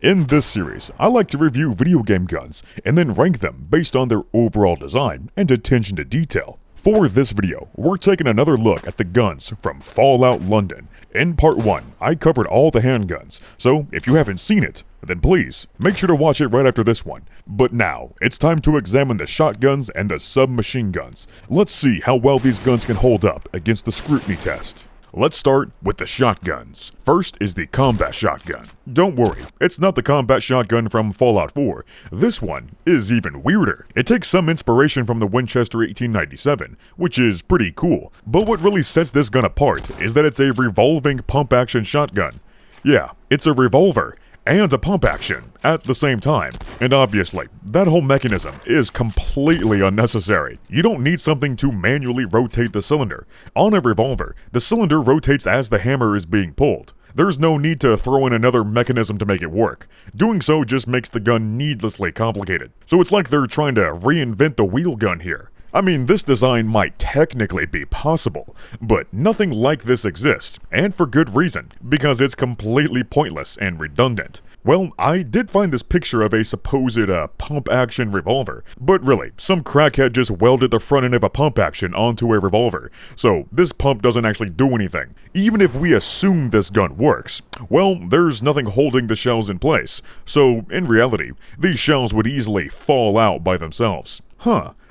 In this series, I like to review video game guns and then rank them based on their overall design and attention to detail. For this video, we're taking another look at the guns from Fallout London. In part 1, I covered all the handguns, so if you haven't seen it, then please, make sure to watch it right after this one. But now, it's time to examine the shotguns and the submachine guns. Let's see how well these guns can hold up against the scrutiny test. Let's start with the shotguns. First is the combat shotgun. Don't worry, it's not the combat shotgun from Fallout 4. This one is even weirder. It takes some inspiration from the Winchester 1897, which is pretty cool. But what really sets this gun apart is that it's a revolving pump-action shotgun. Yeah, it's a revolver and a pump action at the same time. And obviously, that whole mechanism is completely unnecessary. You don't need something to manually rotate the cylinder. On a revolver, the cylinder rotates as the hammer is being pulled. There's no need to throw in another mechanism to make it work. Doing so just makes the gun needlessly complicated. So it's like they're trying to reinvent the wheel gun here. I mean, this design might technically be possible, but nothing like this exists, and for good reason, because it's completely pointless and redundant. Well, I did find this picture of a supposed pump-action revolver, but really, some crackhead just welded the front end of a pump-action onto a revolver, so this pump doesn't actually do anything. Even if we assume this gun works, well, there's nothing holding the shells in place, so in reality, these shells would easily fall out by themselves.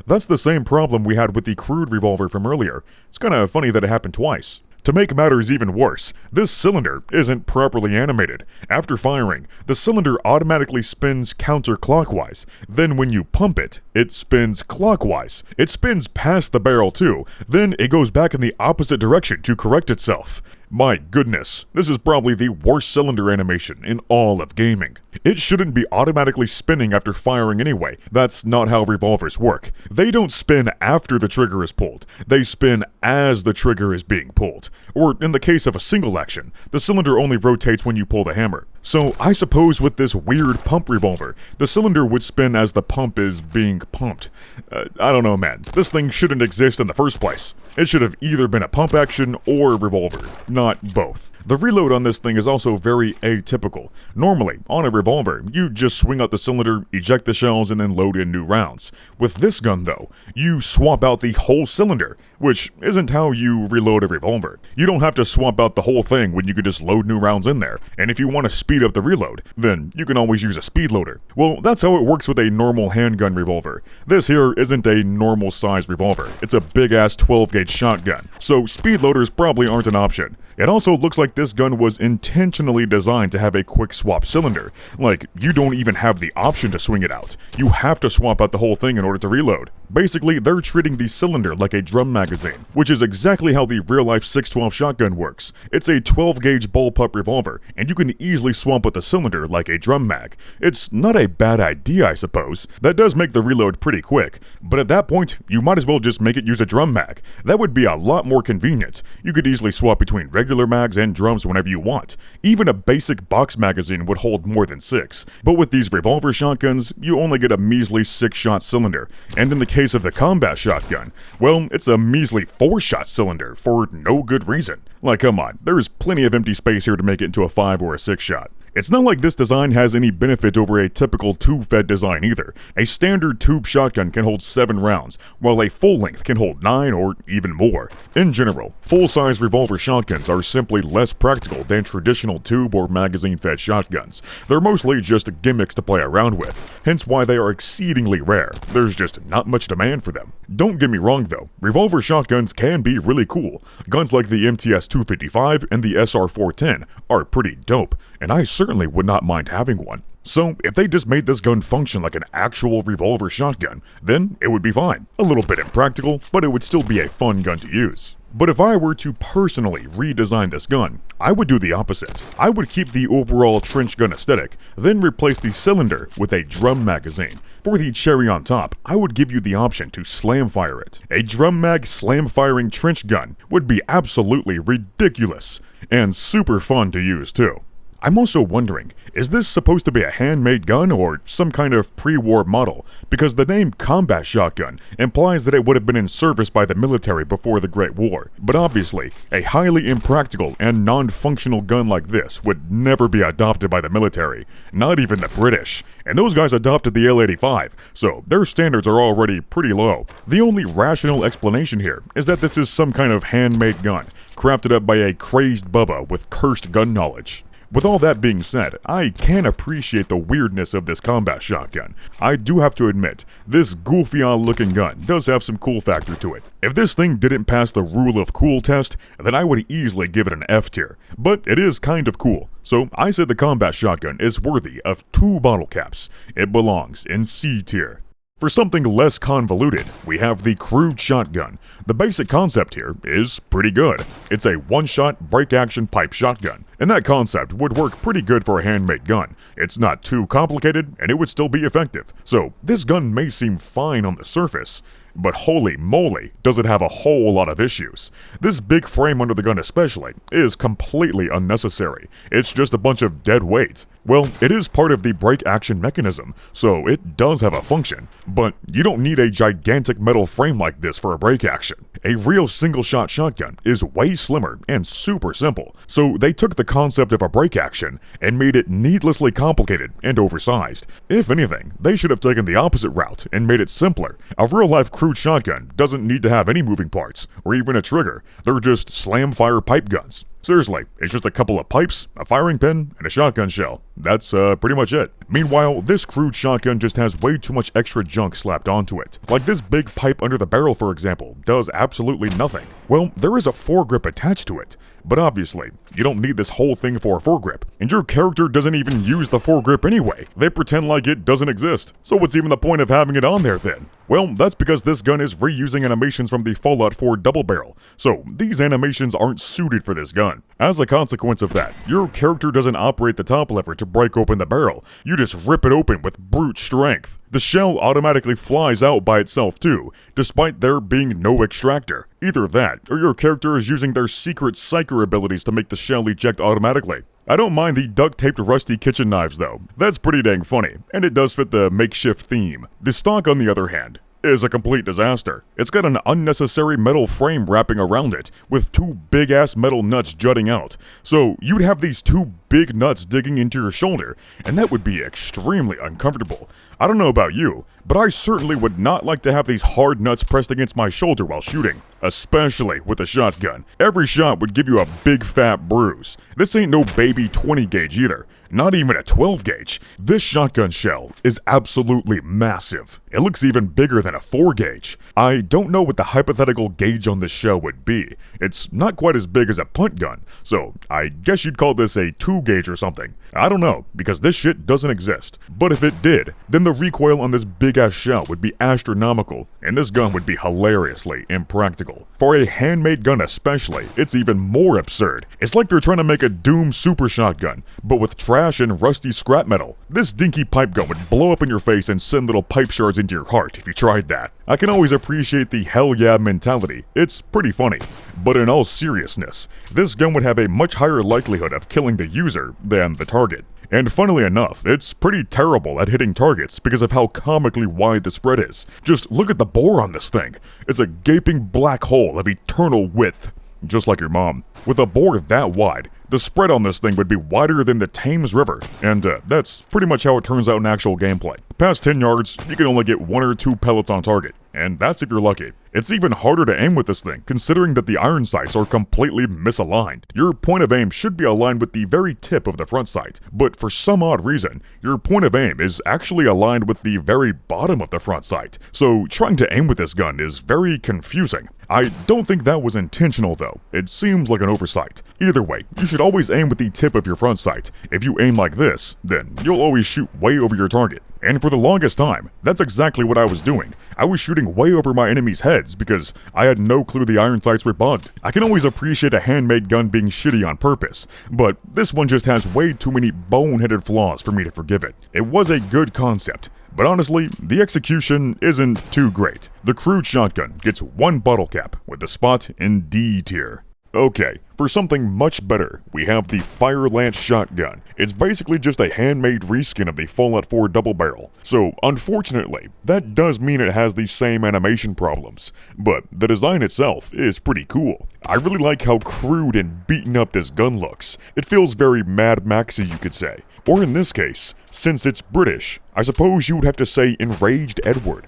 That's the same problem we had with the Crude revolver from earlier. It's kinda funny that it happened twice. To make matters even worse, this cylinder isn't properly animated. After firing, the cylinder automatically spins counterclockwise. Then when you pump it, it spins clockwise. It spins past the barrel too, then it goes back in the opposite direction to correct itself. My goodness, this is probably the worst cylinder animation in all of gaming. It shouldn't be automatically spinning after firing anyway. That's not how revolvers work. They don't spin after the trigger is pulled. They spin as the trigger is being pulled. Or in the case of a single action, the cylinder only rotates when you pull the hammer. So I suppose with this weird pump revolver, the cylinder would spin as the pump is being pumped. I don't know, man. This thing shouldn't exist in the first place. It should have either been a pump action or a revolver, not both. The reload on this thing is also very atypical. Normally, on a revolver, you just swing out the cylinder, eject the shells, and then load in new rounds. With this gun though, you swap out the whole cylinder, which isn't how you reload a revolver. You don't have to swap out the whole thing when you could just load new rounds in there, and if you want to speed up the reload, then you can always use a speed loader. Well, that's how it works with a normal handgun revolver. This here isn't a normal size revolver, it's a big ass 12-gauge shotgun, so speed loaders probably aren't an option. It also looks like this gun was intentionally designed to have a quick swap cylinder. Like, you don't even have the option to swing it out. You have to swap out the whole thing in order to reload. Basically, they're treating the cylinder like a drum magazine, which is exactly how the real-life 612 shotgun works. It's a 12-gauge bullpup revolver, and you can easily swap out the cylinder like a drum mag. It's not a bad idea, I suppose. That does make the reload pretty quick, but at that point, you might as well just make it use a drum mag. That would be a lot more convenient. You could easily swap between regular mags and drums whenever you want. Even a basic box magazine would hold more than 6. But with these revolver shotguns, you only get a measly 6-shot cylinder. And in the case of the combat shotgun, well, it's a measly 4-shot cylinder for no good reason. Like, come on, there's plenty of empty space here to make it into a 5 or a 6-shot. It's not like this design has any benefit over a typical tube-fed design either. A standard tube shotgun can hold 7 rounds, while a full-length can hold 9 or even more. In general, full-size revolver shotguns are simply less practical than traditional tube or magazine-fed shotguns. They're mostly just gimmicks to play around with, hence why they are exceedingly rare. There's just not much demand for them. Don't get me wrong though, revolver shotguns can be really cool. Guns like the MTS-255 and the SR-410 are pretty dope, and I certainly would not mind having one. So, if they just made this gun function like an actual revolver shotgun, then it would be fine. A little bit impractical, but it would still be a fun gun to use. But if I were to personally redesign this gun, I would do the opposite. I would keep the overall trench gun aesthetic, then replace the cylinder with a drum magazine. For the cherry on top, I would give you the option to slam fire it. A drum mag slam firing trench gun would be absolutely ridiculous, and super fun to use too. I'm also wondering, is this supposed to be a handmade gun or some kind of pre-war model? Because the name combat shotgun implies that it would have been in service by the military before the Great War. But obviously, a highly impractical and non-functional gun like this would never be adopted by the military, not even the British. And those guys adopted the L-85, so their standards are already pretty low. The only rational explanation here is that this is some kind of handmade gun, crafted up by a crazed bubba with cursed gun knowledge. With all that being said, I can appreciate the weirdness of this combat shotgun. I do have to admit, this goofy-odd looking gun does have some cool factor to it. If this thing didn't pass the rule of cool test, then I would easily give it an F tier. But it is kind of cool, so I said the combat shotgun is worthy of 2 bottle caps. It belongs in C tier. For something less convoluted, we have the Crude Shotgun. The basic concept here is pretty good. It's a one-shot break-action pipe shotgun, and that concept would work pretty good for a handmade gun. It's not too complicated, and it would still be effective. So this gun may seem fine on the surface, but holy moly, does it have a whole lot of issues. This big frame under the gun especially is completely unnecessary. It's just a bunch of dead weight. Well, it is part of the break action mechanism, so it does have a function, but you don't need a gigantic metal frame like this for a break action. A real single-shot shotgun is way slimmer and super simple, so they took the concept of a break action and made it needlessly complicated and oversized. If anything, they should have taken the opposite route and made it simpler. A real-life Crude shotgun doesn't need to have any moving parts, or even a trigger. They're just slam-fire pipe guns. Seriously, it's just a couple of pipes, a firing pin, and a shotgun shell. That's pretty much it. Meanwhile, this Crude shotgun just has way too much extra junk slapped onto it. Like this big pipe under the barrel, for example, does absolutely nothing. Well, there is a foregrip attached to it, but obviously, you don't need this whole thing for a foregrip, and your character doesn't even use the foregrip anyway. They pretend like it doesn't exist. So what's even the point of having it on there then? Well, that's because this gun is reusing animations from the Fallout 4 double barrel, so these animations aren't suited for this gun. As a consequence of that, your character doesn't operate the top lever to break open the barrel, you just rip it open with brute strength. The shell automatically flies out by itself too, despite there being no extractor. Either that, or your character is using their secret psyker abilities to make the shell eject automatically. I don't mind the duct-taped rusty kitchen knives though. That's pretty dang funny, and it does fit the makeshift theme. The stock, on the other hand, is a complete disaster. It's got an unnecessary metal frame wrapping around it, with 2 big-ass metal nuts jutting out. So you'd have these 2 big nuts digging into your shoulder, and that would be extremely uncomfortable. I don't know about you, but I certainly would not like to have these hard nuts pressed against my shoulder while shooting, especially with a shotgun. Every shot would give you a big fat bruise. This ain't no baby 20 gauge either. Not even a 12 gauge. This shotgun shell is absolutely massive. It looks even bigger than a 4 gauge. I don't know what the hypothetical gauge on this shell would be. It's not quite as big as a punt gun, so I guess you'd call this a 2 gauge or something. I don't know, because this shit doesn't exist. But if it did, then the recoil on this big ass shell would be astronomical, and this gun would be hilariously impractical. For a handmade gun especially, it's even more absurd. It's like they're trying to make a Doom super shotgun, but with trash and rusty scrap metal. This dinky pipe gun would blow up in your face and send little pipe shards into your heart if you tried that. I can always appreciate the hell yeah mentality. It's pretty funny. But in all seriousness, this gun would have a much higher likelihood of killing the user than the target. And funnily enough, it's pretty terrible at hitting targets because of how comically wide the spread is. Just look at the bore on this thing. It's a gaping black hole of eternal width. Just like your mom. With a bore that wide, the spread on this thing would be wider than the Thames River, and that's pretty much how it turns out in actual gameplay. Past 10 yards, you can only get 1 or 2 pellets on target, and that's if you're lucky. It's even harder to aim with this thing, considering that the iron sights are completely misaligned. Your point of aim should be aligned with the very tip of the front sight, but for some odd reason, your point of aim is actually aligned with the very bottom of the front sight, so trying to aim with this gun is very confusing. I don't think that was intentional though, it seems like an oversight. Either way, you should always aim with the tip of your front sight. If you aim like this, then you'll always shoot way over your target. And for the longest time, that's exactly what I was doing. I was shooting way over my enemies' heads because I had no clue the iron sights were bugged. I can always appreciate a handmade gun being shitty on purpose, but this one just has way too many boneheaded flaws for me to forgive it. It was a good concept, but honestly, the execution isn't too great. The Crude Shotgun gets 1 bottle cap with a spot in D tier. Okay, for something much better, we have the Fire Shotgun. It's basically just a handmade reskin of the Fallout 4 double barrel. So, unfortunately, that does mean it has the same animation problems, but the design itself is pretty cool. I really like how crude and beaten up this gun looks. It feels very Mad Maxy, you could say. Or in this case, since it's British, I suppose you would have to say Enraged Edward.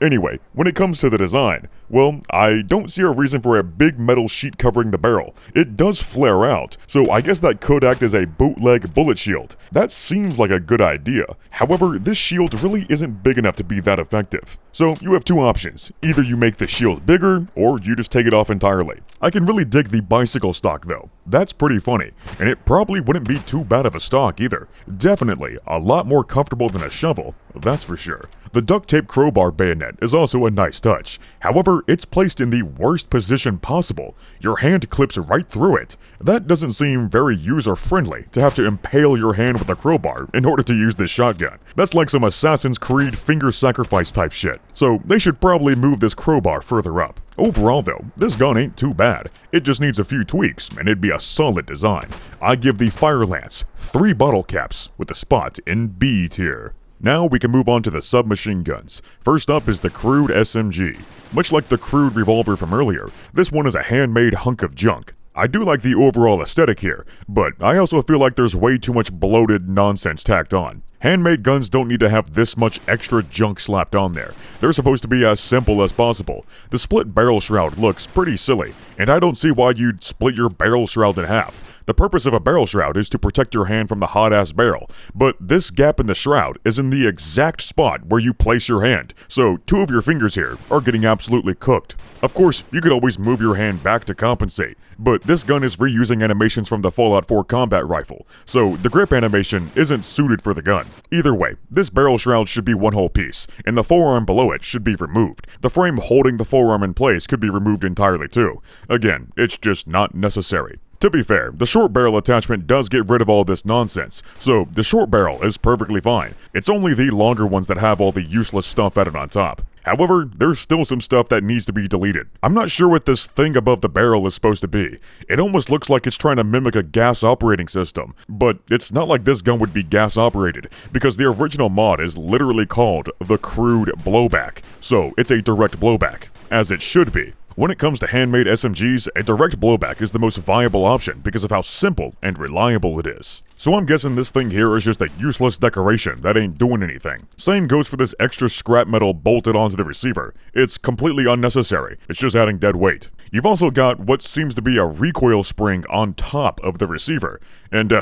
Anyway, when it comes to the design, well, I don't see a reason for a big metal sheet covering the barrel. It does flare out, so I guess that could act as a bootleg bullet shield. That seems like a good idea. However, this shield really isn't big enough to be that effective. So you have two options. Either you make the shield bigger, or you just take it off entirely. I can really dig the bicycle stock though. That's pretty funny, and it probably wouldn't be too bad of a stock either. Definitely a lot more comfortable than a shovel, that's for sure. The duct tape crowbar bayonet is also a nice touch. However, it's placed in the worst position possible. Your hand clips right through it. That doesn't seem very user-friendly, to have to impale your hand with a crowbar in order to use this shotgun. That's like some Assassin's Creed finger sacrifice type shit. So they should probably move this crowbar further up. Overall though, this gun ain't too bad. It just needs a few tweaks and it'd be a solid design. I give the Fire Lance 3 bottle caps with a spot in B tier. Now we can move on to the submachine guns. First up is the Crude SMG. Much like the Crude revolver from earlier, this one is a handmade hunk of junk. I do like the overall aesthetic here, but I also feel like there's way too much bloated nonsense tacked on. Handmade guns don't need to have this much extra junk slapped on there. They're supposed to be as simple as possible. The split barrel shroud looks pretty silly, and I don't see why you'd split your barrel shroud in half. The purpose of a barrel shroud is to protect your hand from the hot-ass barrel, but this gap in the shroud is in the exact spot where you place your hand, so 2 of your fingers here are getting absolutely cooked. Of course, you could always move your hand back to compensate, but this gun is reusing animations from the Fallout 4 combat rifle, so the grip animation isn't suited for the gun. Either way, this barrel shroud should be one whole piece, and the forearm below it should be removed. The frame holding the forearm in place could be removed entirely too. Again, it's just not necessary. To be fair, the short barrel attachment does get rid of all this nonsense, so the short barrel is perfectly fine. It's only the longer ones that have all the useless stuff added on top. However, there's still some stuff that needs to be deleted. I'm not sure what this thing above the barrel is supposed to be. It almost looks like it's trying to mimic a gas operating system, but it's not like this gun would be gas operated, because the original mod is literally called the Crude Blowback, so it's a direct blowback, as it should be. When it comes to handmade SMGs, a direct blowback is the most viable option because of how simple and reliable it is. So I'm guessing this thing here is just a useless decoration that ain't doing anything. Same goes for this extra scrap metal bolted onto the receiver. It's completely unnecessary, it's just adding dead weight. You've also got what seems to be a recoil spring on top of the receiver, and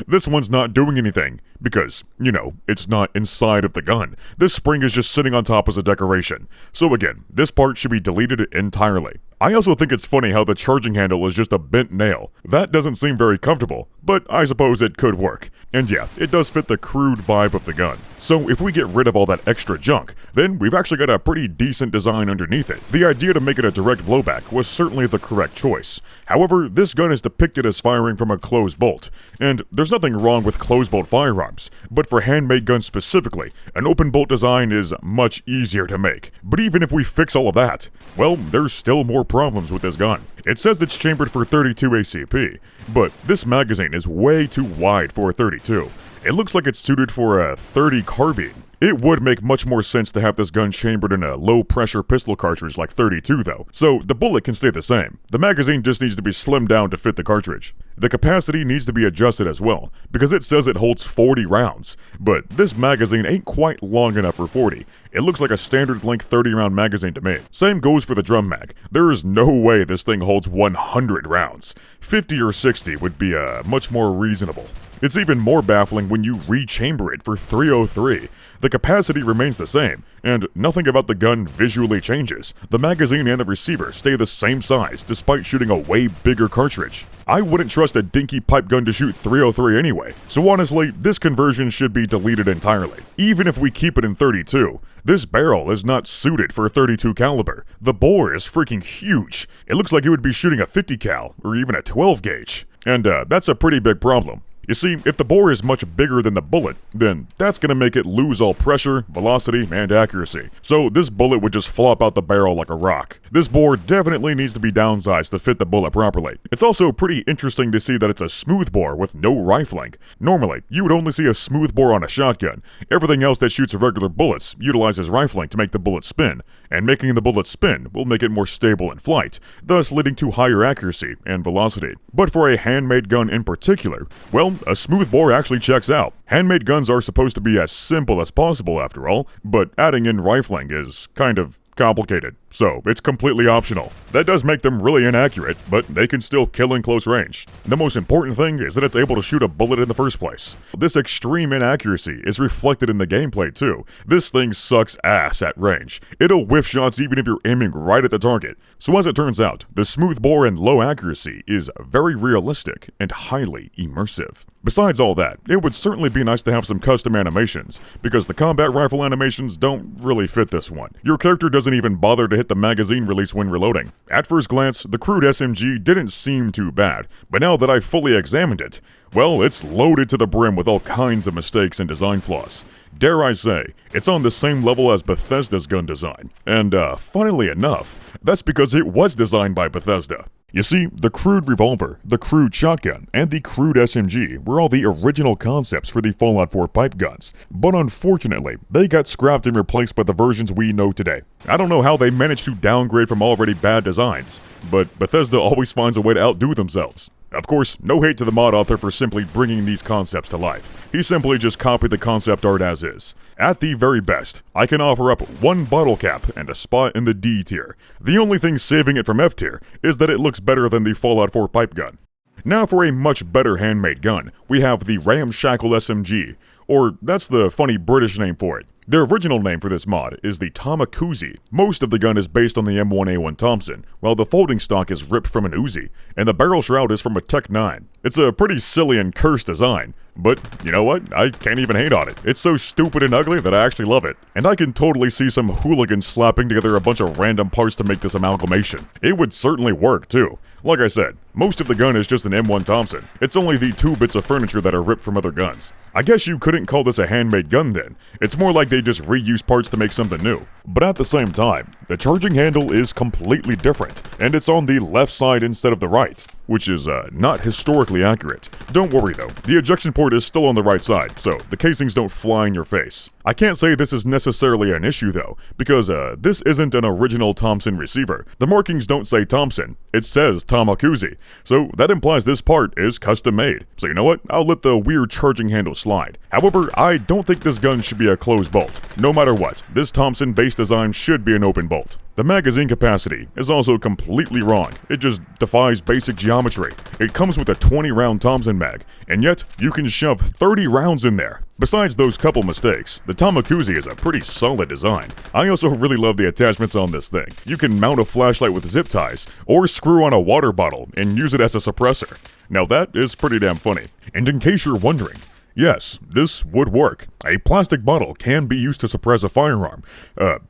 this one's not doing anything, because, you know, it's not inside of the gun. This spring is just sitting on top as a decoration. So again, this part should be deleted entirely. I also think it's funny how the charging handle is just a bent nail. That doesn't seem very comfortable, but I suppose it could work. And yeah, it does fit the crude vibe of the gun. So if we get rid of all that extra junk, then we've actually got a pretty decent design underneath it. The idea to make it a direct blowback was certainly the correct choice. However, this gun is depicted as firing from a closed bolt, and there's nothing wrong with closed bolt firearms, but for handmade guns specifically, an open bolt design is much easier to make. But even if we fix all of that, well, there's still more problems with this gun. It says it's chambered for 32 ACP, but this magazine is way too wide for a 32. It looks like it's suited for a 30 carbine. It would make much more sense to have this gun chambered in a low-pressure pistol cartridge like 32 though, so the bullet can stay the same. The magazine just needs to be slimmed down to fit the cartridge. The capacity needs to be adjusted as well, because it says it holds 40 rounds, but this magazine ain't quite long enough for 40. It looks like a standard length 30-round magazine to me. Same goes for the drum mag. There is no way this thing holds 100 rounds. 50 or 60 would be much more reasonable. It's even more baffling when you rechamber it for 303. The capacity remains the same, and nothing about the gun visually changes. The magazine and the receiver stay the same size despite shooting a way bigger cartridge. I wouldn't trust a dinky pipe gun to shoot 303 anyway, so honestly, this conversion should be deleted entirely. Even if we keep it in 32, this barrel is not suited for a 32 caliber. The bore is freaking huge. It looks like it would be shooting a 50 cal, or even a 12 gauge. And that's a pretty big problem. You see, if the bore is much bigger than the bullet, then that's going to make it lose all pressure, velocity, and accuracy. So this bullet would just flop out the barrel like a rock. This bore definitely needs to be downsized to fit the bullet properly. It's also pretty interesting to see that it's a smooth bore with no rifling. Normally, you would only see a smooth bore on a shotgun. Everything else that shoots regular bullets utilizes rifling to make the bullet spin, and making the bullet spin will make it more stable in flight, thus leading to higher accuracy and velocity. But for a handmade gun in particular, well, a smooth bore actually checks out. Handmade guns are supposed to be as simple as possible after all, but adding in rifling is kind of complicated, so it's completely optional. That does make them really inaccurate, but they can still kill in close range. The most important thing is that it's able to shoot a bullet in the first place. This extreme inaccuracy is reflected in the gameplay too. This thing sucks ass at range. It'll whiff shots even if you're aiming right at the target. So as it turns out, the smooth bore and low accuracy is very realistic and highly immersive. Besides all that, it would certainly be nice to have some custom animations, because the combat rifle animations don't really fit this one. Your character doesn't even bother to hit the magazine release when reloading. At first glance, the Crude SMG didn't seem too bad, but now that I've fully examined it, well, it's loaded to the brim with all kinds of mistakes and design flaws. Dare I say, it's on the same level as Bethesda's gun design. And funnily enough, that's because it was designed by Bethesda. You see, the Crude Revolver, the Crude Shotgun, and the Crude SMG were all the original concepts for the Fallout 4 pipe guns, but unfortunately, they got scrapped and replaced by the versions we know today. I don't know how they managed to downgrade from already bad designs, but Bethesda always finds a way to outdo themselves. Of course, no hate to the mod author for simply bringing these concepts to life. He simply just copied the concept art as is. At the very best, I can offer up one bottle cap and a spot in the D tier. The only thing saving it from F tier is that it looks better than the Fallout 4 pipe gun. Now for a much better handmade gun, we have the Ramshackle SMG, or that's the funny British name for it. The original name for this mod is the Uzi. Most of the gun is based on the M1A1 Thompson, while the folding stock is ripped from an Uzi, and the barrel shroud is from a Tech 9. It's a pretty silly and cursed design, but you know what? I can't even hate on it. It's so stupid and ugly that I actually love it. And I can totally see some hooligans slapping together a bunch of random parts to make this amalgamation. It would certainly work too. Like I said, most of the gun is just an M1 Thompson. It's only the 2 bits of furniture that are ripped from other guns. I guess you couldn't call this a handmade gun then. It's more like they just reuse parts to make something new. But at the same time, the charging handle is completely different, and it's on the left side instead of the right, which is not historically accurate. Don't worry though, the ejection port is still on the right side, so the casings don't fly in your face. I can't say this is necessarily an issue though, because this isn't an original Thompson receiver. The markings don't say Thompson, it says Uzi, so that implies this part is custom made. So you know what, I'll let the weird charging handle slide. However, I don't think this gun should be a closed bolt. No matter what, this Thompson base design should be an open bolt. The magazine capacity is also completely wrong. It just defies basic geometry. It comes with a 20-round Thompson mag, and yet you can shove 30 rounds in there. Besides those couple mistakes, the Uzi is a pretty solid design. I also really love the attachments on this thing. You can mount a flashlight with zip ties, or screw on a water bottle and use it as a suppressor. Now that is pretty damn funny. And in case you're wondering, yes, this would work. A plastic bottle can be used to suppress a firearm,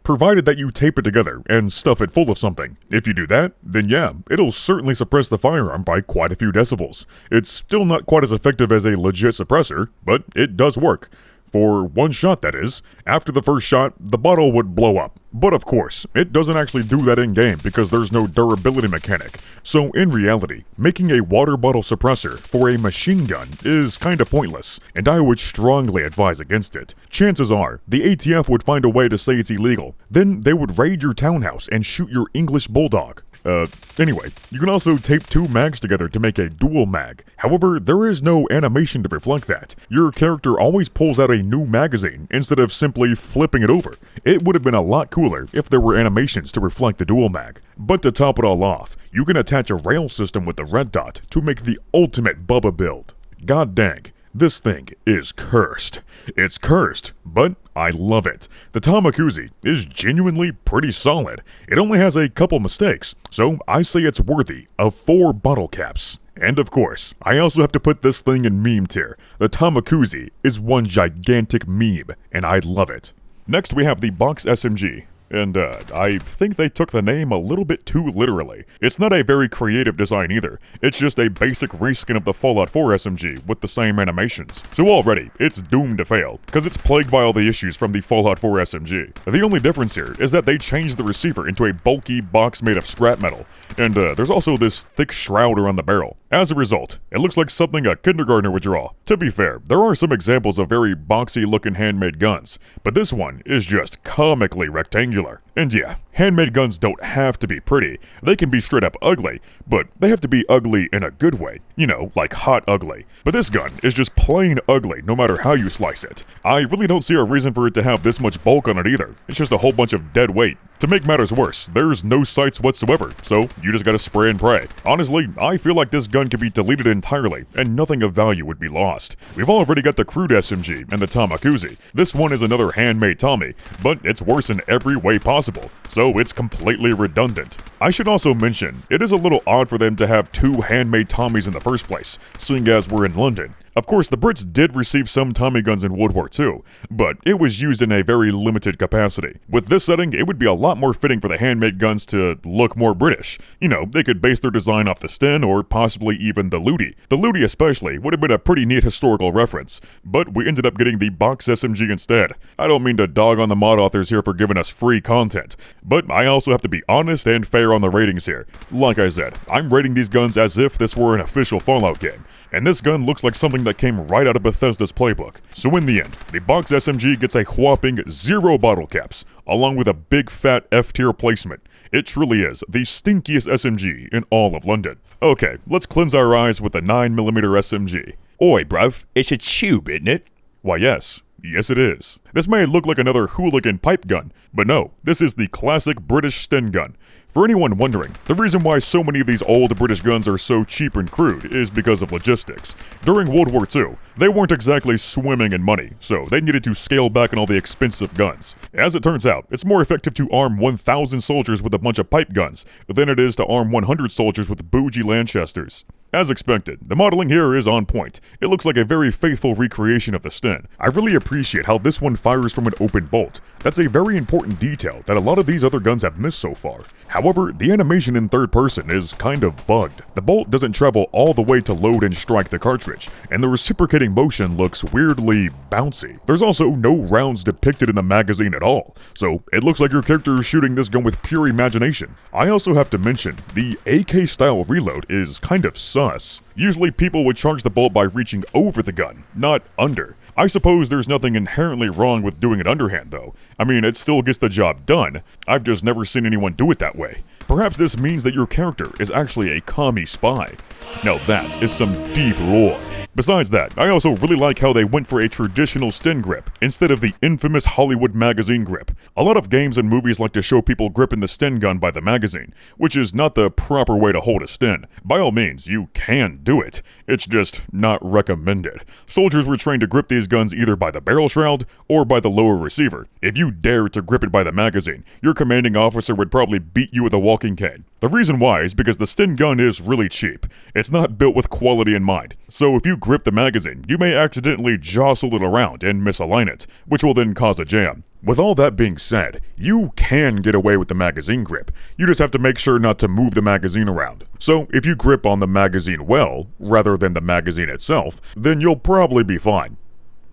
provided that you tape it together and stuff it full of something. If you do that, then yeah, it'll certainly suppress the firearm by quite a few decibels. It's still not quite as effective as a legit suppressor, but it does work. For one shot, that is. After the first shot, the bottle would blow up. But of course, it doesn't actually do that in-game because there's no durability mechanic. So in reality, making a water bottle suppressor for a machine gun is kinda pointless, and I would strongly advise against it. Chances are, the ATF would find a way to say it's illegal. Then they would raid your townhouse and shoot your English bulldog. Anyway, you can also tape 2 mags together to make a dual mag. However, there is no animation to reflect that. Your character always pulls out a new magazine instead of simply flipping it over. It would have been a lot cooler if there were animations to reflect the dual mag. But to top it all off, you can attach a rail system with the red dot to make the ultimate Bubba build. God dang. This thing is cursed. It's cursed, but I love it. The Uzi is genuinely pretty solid. It only has a couple mistakes, so I say it's worthy of 4 bottle caps. And of course, I also have to put this thing in meme tier. The Uzi is one gigantic meme, and I love it. Next we have the Box SMG. And I think they took the name a little bit too literally. It's not a very creative design either. It's just a basic reskin of the Fallout 4 SMG with the same animations. So already, it's doomed to fail, because it's plagued by all the issues from the Fallout 4 SMG. The only difference here is that they changed the receiver into a bulky box made of scrap metal, and there's also this thick shroud around the barrel. As a result, it looks like something a kindergartner would draw. To be fair, there are some examples of very boxy looking handmade guns, but this one is just comically rectangular. And yeah, handmade guns don't have to be pretty, they can be straight up ugly, but they have to be ugly in a good way. You know, like hot ugly. But this gun is just plain ugly no matter how you slice it. I really don't see a reason for it to have this much bulk on it either. It's just a whole bunch of dead weight. To make matters worse, there's no sights whatsoever, so you just gotta spray and pray. Honestly, I feel like this gun could be deleted entirely, and nothing of value would be lost. We've already got the Crude SMG and the Tamakuzi. This one is another handmade Tommy, but it's worse in every way possible, so it's completely redundant. I should also mention, it is a little odd for them to have two handmade Tommies in the first place, seeing as we're in London. Of course, the Brits did receive some Tommy guns in World War II, but it was used in a very limited capacity. With this setting, it would be a lot more fitting for the handmade guns to look more British. You know, they could base their design off the Sten or possibly even the Ludi. The Ludi especially would have been a pretty neat historical reference, but we ended up getting the box SMG instead. I don't mean to dog on the mod authors here for giving us free content, but I also have to be honest and fair on the ratings here. Like I said, I'm rating these guns as if this were an official Fallout game. And this gun looks like something that came right out of Bethesda's playbook. So in the end, the box SMG gets a whopping 0 bottle caps, along with a big fat F-tier placement. It truly is the stinkiest SMG in all of London. Okay, let's cleanse our eyes with the 9mm SMG. Oi bruv, it's a tube, isn't it? Why yes. Yes it is. This may look like another hooligan pipe gun, but no, this is the classic British Sten gun. For anyone wondering, the reason why so many of these old British guns are so cheap and crude is because of logistics. During World War II, they weren't exactly swimming in money, so they needed to scale back on all the expensive guns. As it turns out, it's more effective to arm 1,000 soldiers with a bunch of pipe guns than it is to arm 100 soldiers with bougie Lanchesters. As expected, the modeling here is on point. It looks like a very faithful recreation of the Sten. I really appreciate how this one fires from an open bolt. That's a very important detail that a lot of these other guns have missed so far. However, the animation in third person is kind of bugged. The bolt doesn't travel all the way to load and strike the cartridge, and the reciprocating motion looks weirdly bouncy. There's also no rounds depicted in the magazine at all, so it looks like your character is shooting this gun with pure imagination. I also have to mention, the AK style reload is kind of sus. Usually people would charge the bolt by reaching over the gun, not under. I suppose there's nothing inherently wrong with doing it underhand though. I mean, it still gets the job done. I've just never seen anyone do it that way. Perhaps this means that your character is actually a commie spy. Now that is some deep lore. Besides that, I also really like how they went for a traditional Sten grip instead of the infamous Hollywood magazine grip. A lot of games and movies like to show people gripping the Sten gun by the magazine, which is not the proper way to hold a Sten. By all means, you can do it. It's just not recommended. Soldiers were trained to grip these guns either by the barrel shroud or by the lower receiver. If you dared to grip it by the magazine, your commanding officer would probably beat you with a walking cane. The reason why is because the Sten gun is really cheap. It's not built with quality in mind. So if you grip the magazine, you may accidentally jostle it around and misalign it, which will then cause a jam. With all that being said, you can get away with the magazine grip. You just have to make sure not to move the magazine around. So if you grip on the magazine well, rather than the magazine itself, then you'll probably be fine.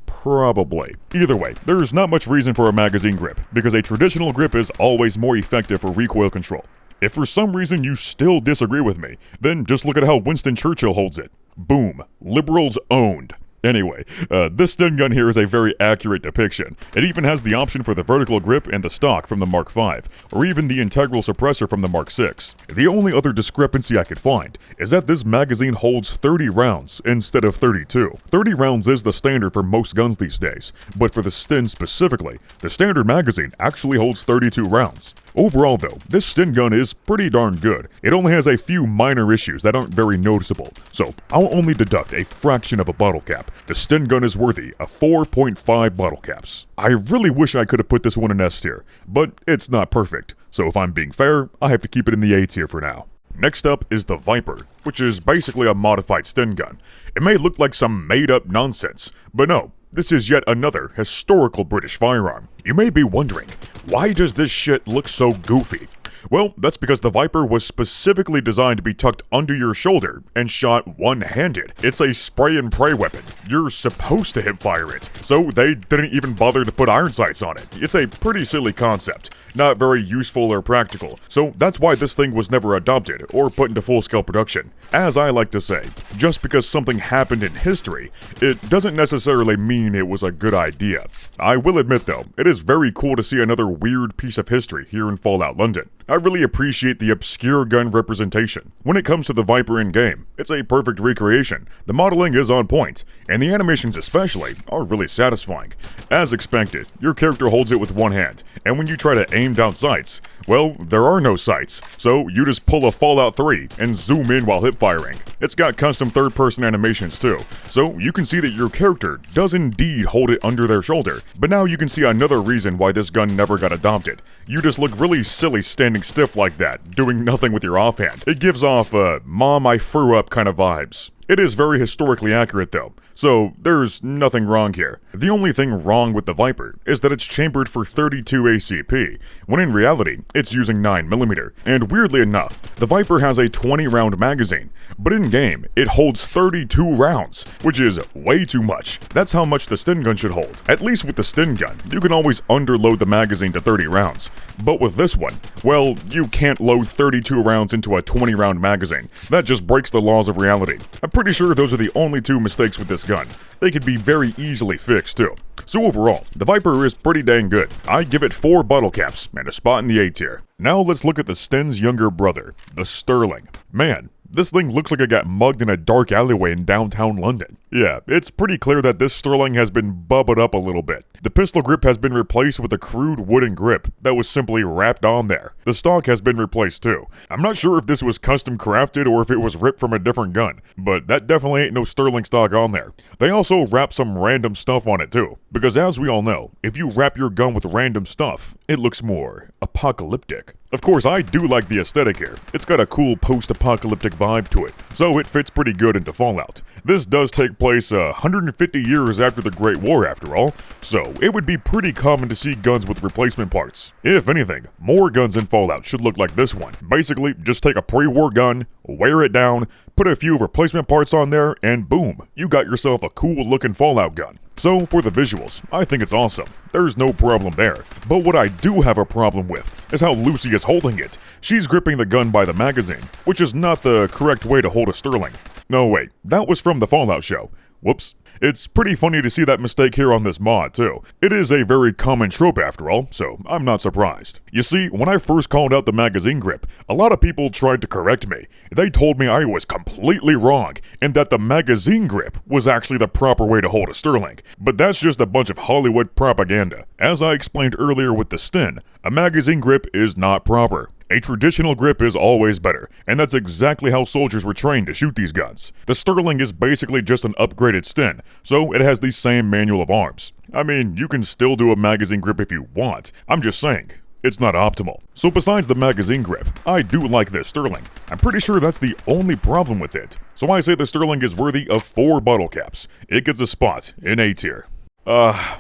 Probably. Either way, there's not much reason for a magazine grip, because a traditional grip is always more effective for recoil control. If for some reason you still disagree with me, then just look at how Winston Churchill holds it. Boom. Liberals owned. Anyway, this Sten gun here is a very accurate depiction. It even has the option for the vertical grip and the stock from the Mark V, or even the integral suppressor from the Mark VI. The only other discrepancy I could find is that this magazine holds 30 rounds instead of 32. 30 rounds is the standard for most guns these days, but for the Sten specifically, the standard magazine actually holds 32 rounds. Overall though, this Sten gun is pretty darn good. It only has a few minor issues that aren't very noticeable, so I'll only deduct a fraction of a bottle cap. The Sten gun is worthy of 4.5 bottle caps. I really wish I could have put this one in S tier, but it's not perfect, so if I'm being fair, I have to keep it in the A tier for now. Next up is the Viper, which is basically a modified Sten gun. It may look like some made-up nonsense, but no. This is yet another historical British firearm. You may be wondering, Why does this shit look so goofy? Well, that's because the Viper was specifically designed to be tucked under your shoulder and shot one-handed. It's a spray and pray weapon. You're supposed to hip fire it, so they didn't even bother to put iron sights on it. It's a pretty silly concept, not very useful or practical, so that's why this thing was never adopted or put into full-scale production. As I like to say, just because something happened in history, it doesn't necessarily mean it was a good idea. I will admit though, it is very cool to see another weird piece of history here in Fallout London. I really appreciate the obscure gun representation. When it comes to the Viper in-game, it's a perfect recreation. The modeling is on point, and the animations especially are really satisfying. As expected, your character holds it with one hand, and when you try to aim down sights, well, there are no sights, so you just pull a Fallout 3 and zoom in while hip firing. It's got custom third-person animations too, so you can see that your character does indeed hold it under their shoulder. But now you can see another reason why this gun never got adopted. You just look really silly standing stiff like that, doing nothing with your offhand. It gives off, mom I threw up kind of vibes. It is very historically accurate though, so there's nothing wrong here. The only thing wrong with the Viper is that it's chambered for 32 ACP, when in reality, it's using 9mm. And weirdly enough, the Viper has a 20-round magazine, but in-game, it holds 32 rounds, which is way too much. That's how much the Sten gun should hold. At least with the Sten gun, you can always underload the magazine to 30 rounds. But with this one, well, you can't load 32 rounds into a 20-round magazine. That just breaks the laws of reality. I'm pretty sure those are the only two mistakes with this gun. They could be very easily fixed too. So overall, the Viper is pretty dang good. I give it 4 bottle caps and a spot in the A tier. Now let's look at the Sten's younger brother, the Sterling. Man, this thing looks like it got mugged in a dark alleyway in downtown London. Yeah, it's pretty clear that this Sterling has been bubbled up a little bit. The pistol grip has been replaced with a crude wooden grip that was simply wrapped on there. The stock has been replaced too. I'm not sure if this was custom crafted or if it was ripped from a different gun, but that definitely ain't no Sterling stock on there. They also wrapped some random stuff on it too, because as we all know, if you wrap your gun with random stuff, it looks more apocalyptic. Of course, I do like the aesthetic here. It's got a cool post-apocalyptic vibe to it, so it fits pretty good into Fallout. This does take place 150 years after the Great War after all, so it would be pretty common to see guns with replacement parts. If anything, more guns in Fallout should look like this one. Basically, just take a pre-war gun, wear it down, put a few replacement parts on there, and boom, you got yourself a cool looking Fallout gun. So for the visuals, I think it's awesome. There's no problem there. But what I do have a problem with is how Lucy is holding it. She's gripping the gun by the magazine, which is not the correct way to hold a Sterling. No wait, that was from the Fallout show. Whoops. It's pretty funny to see that mistake here on this mod too. It is a very common trope after all, so I'm not surprised. You see, when I first called out the magazine grip, a lot of people tried to correct me. They told me I was completely wrong, and that the magazine grip was actually the proper way to hold a Sterling. But that's just a bunch of Hollywood propaganda. As I explained earlier with the Sten, a magazine grip is not proper. A traditional grip is always better, and that's exactly how soldiers were trained to shoot these guns. The Sterling is basically just an upgraded Sten, so it has the same manual of arms. I mean, you can still do a magazine grip if you want, I'm just saying, it's not optimal. So besides the magazine grip, I do like this Sterling. I'm pretty sure that's the only problem with it. So I say the Sterling is worthy of 4 bottle caps. It gets a spot in A tier.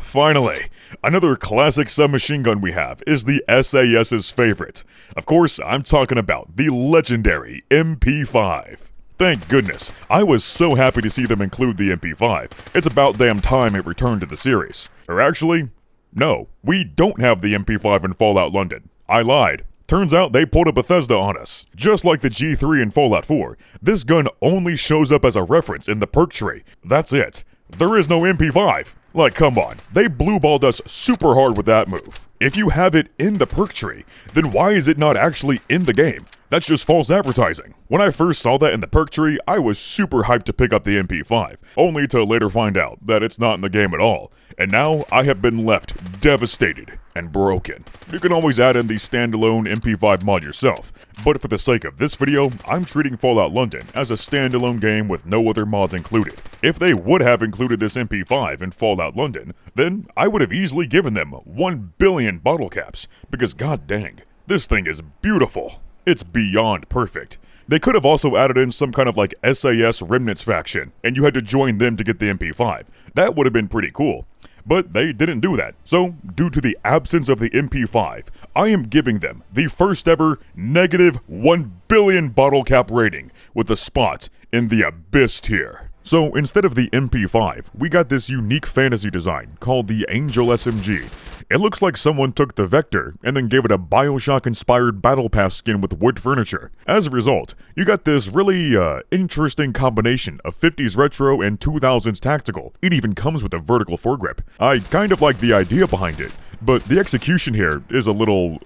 Finally, another classic submachine gun we have is the SAS's favorite. Of course, I'm talking about the legendary MP5. Thank goodness, I was so happy to see them include the MP5. It's about damn time it returned to the series. Or actually, no, we don't have the MP5 in Fallout London. I lied. Turns out they pulled a Bethesda on us. Just like the G3 in Fallout 4, this gun only shows up as a reference in the perk tree. That's it. There is no MP5. Like, come on, they blue-balled us super hard with that move. If you have it in the perk tree, then why is it not actually in the game? That's just false advertising. When I first saw that in the perk tree, I was super hyped to pick up the MP5, only to later find out that it's not in the game at all. And now, I have been left devastated and broken. You can always add in the standalone MP5 mod yourself, but for the sake of this video, I'm treating Fallout London as a standalone game with no other mods included. If they would have included this MP5 in Fallout London, then I would have easily given them 1 billion bottle caps, because god dang, this thing is beautiful. It's beyond perfect. They could have also added in some kind of like SAS Remnants faction, and you had to join them to get the MP5. That would have been pretty cool. but they didn't do that. So, due to the absence of the MP5, I am giving them the first ever negative 1 billion bottle cap rating with a spot in the Abyss tier. So instead of the MP5, we got this unique fantasy design called the Angel SMG. It looks like someone took the Vector and then gave it a Bioshock-inspired Battle Pass skin with wood furniture. As a result, you got this really interesting combination of 50s retro and 2000s tactical. It even comes with a vertical foregrip. I kind of like the idea behind it, but the execution here is a little,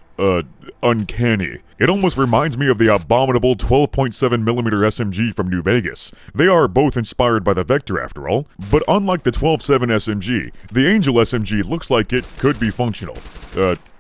uncanny. It almost reminds me of the abominable 12.7mm SMG from New Vegas. They are both inspired by the Vector after all, but unlike the 12.7 SMG, the Angel SMG looks like it could be functional.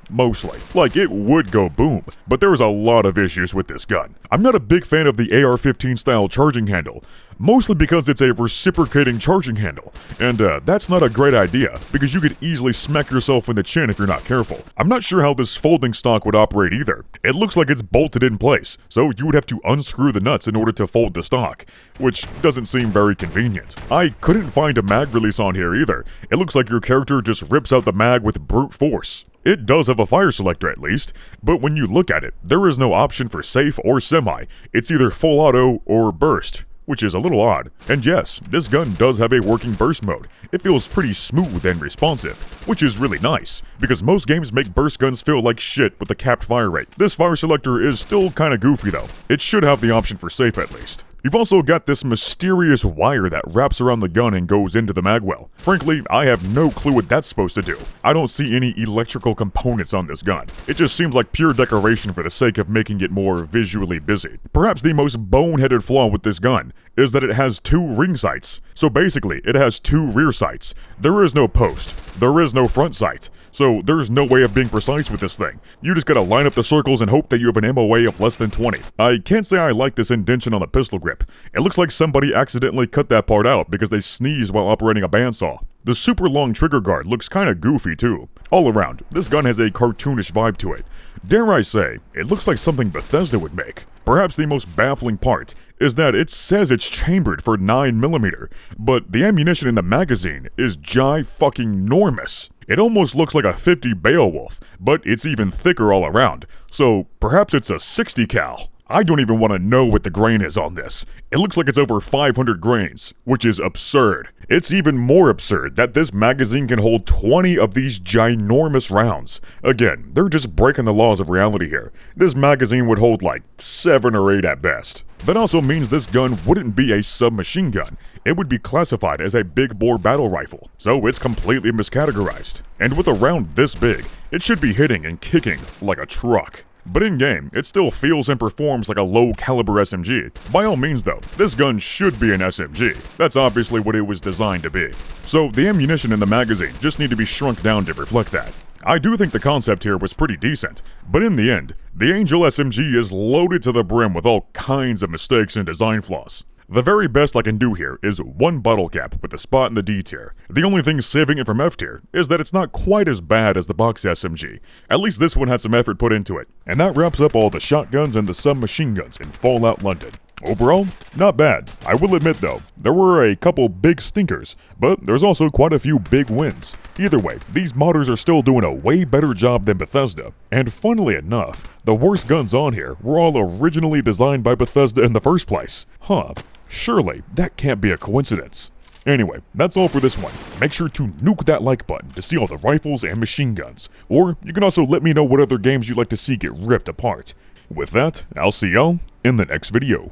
Mostly. Like, it would go boom, but there's a lot of issues with this gun. I'm not a big fan of the AR-15 style charging handle, mostly because it's a reciprocating charging handle, and that's not a great idea, because you could easily smack yourself in the chin if you're not careful. I'm not sure how this folding stock would operate either. It looks like it's bolted in place, so you would have to unscrew the nuts in order to fold the stock, which doesn't seem very convenient. I couldn't find a mag release on here either. It looks like your character just rips out the mag with brute force. It does have a fire selector at least, but when you look at it, there is no option for safe or semi. It's either full auto or burst, which is a little odd. And yes, this gun does have a working burst mode. It feels pretty smooth and responsive, which is really nice, because most games make burst guns feel like shit with a capped fire rate. This fire selector is still kinda goofy though. It should have the option for safe at least. You've also got this mysterious wire that wraps around the gun and goes into the magwell. Frankly, I have no clue what that's supposed to do. I don't see any electrical components on this gun. It just seems like pure decoration for the sake of making it more visually busy. Perhaps the most boneheaded flaw with this gun is that it has 2 ring sights. So basically, it has 2 rear sights. There is no post. There is no front sight. So there's no way of being precise with this thing. You just gotta line up the circles and hope that you have an MOA of less than 20. I can't say I like this indentation on the pistol grip. It looks like somebody accidentally cut that part out because they sneezed while operating a bandsaw. The super long trigger guard looks kinda goofy too. All around, this gun has a cartoonish vibe to it. Dare I say, it looks like something Bethesda would make. Perhaps the most baffling part is that it says it's chambered for 9mm, but the ammunition in the magazine is fucking-normous. It almost looks like a 50 Beowulf, but it's even thicker all around, so perhaps it's a 60 cal. I don't even want to know what the grain is on this. It looks like it's over 500 grains, which is absurd. It's even more absurd that this magazine can hold 20 of these ginormous rounds. Again, they're just breaking the laws of reality here. This magazine would hold like 7 or 8 at best. That also means this gun wouldn't be a submachine gun. It would be classified as a big bore battle rifle, so it's completely miscategorized. And with a round this big, it should be hitting and kicking like a truck. But in-game, it still feels and performs like a low-caliber SMG. By all means though, this gun should be an SMG. That's obviously what it was designed to be. So the ammunition in the magazine just need to be shrunk down to reflect that. I do think the concept here was pretty decent, but in the end, the Angel SMG is loaded to the brim with all kinds of mistakes and design flaws. The very best I can do here is 1 bottle cap with a spot in the D tier. The only thing saving it from F tier is that it's not quite as bad as the box SMG. At least this one had some effort put into it. And that wraps up all the shotguns and the submachine guns in Fallout London. Overall, not bad. I will admit though, there were a couple big stinkers, but there's also quite a few big wins. Either way, these modders are still doing a way better job than Bethesda. And funnily enough, the worst guns on here were all originally designed by Bethesda in the first place. Huh. Surely, that can't be a coincidence. Anyway, that's all for this one. Make sure to nuke that like button to see all the rifles and machine guns. Or you can also let me know what other games you'd like to see get ripped apart. With that, I'll see y'all in the next video.